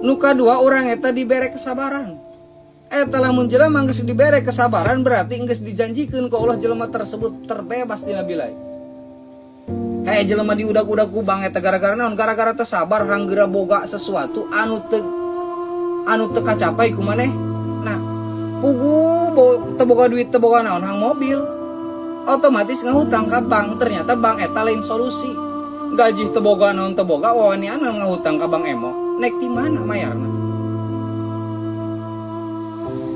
Nu kadua orang eta dibere kesabaran. Eta lamun jelema geus dibere kesabaran berarti geus dijanjikeun ku Allah jelema tersebut terbebas dina bilai. Jelema diudak-udak ku bang eta gara-gara naon? Gara-gara teu sabar hanggeureum boga sesuatu anu teu kacapai ku maneh. Nah, pugu teu boga duit teu boga naon hang mobil. Otomatis ngahutang ka bank, ternyata bank eta lain solusi. Gaji teu boga naon teu boga wawanian ngahutang ka bank emo. Nek di mana mayarna?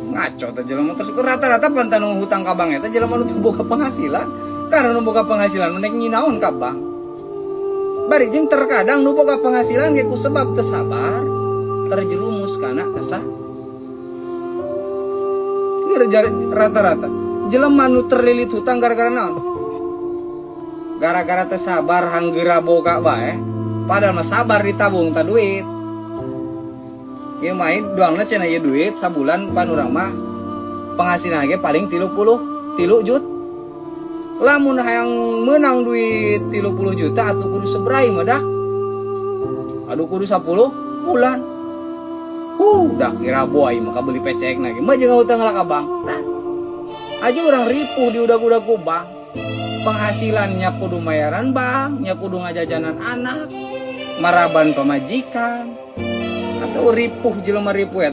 Ngaco teh jelema terus rata-rata pantan hutang ka bank eta jelema nu teu boga penghasilan. Karena nu boga penghasilan nek nyinaon ka bank. Bari jeung terkadang nu boga penghasilan ge ku sebab teu sabar terjerumus kana kesah. Rata-rata jelema nu terlilit hutang gara-gara naon? Gara-gara teu sabar hanggeura boga bae. Padahal mah sabar ditabung ta duit. Ieu main doangna cenah ieu duit sabulan pan urang mah penghasilan ge paling 3 jut. Lamun hayang menang duit 30 juta atuh kudu sebrai mah dah. Aduh kudu 10 bulan. Dah kira boy maka beli pecekna ge. Mah jeung utang ka bank. Tah. Aja urang ripuh diudak-udak ku bank. Penghasilannya kudu mayaran bank, nya kudu ngajajanan anak, maraban pamajikan. Atau ripuh jelema ripuh ya.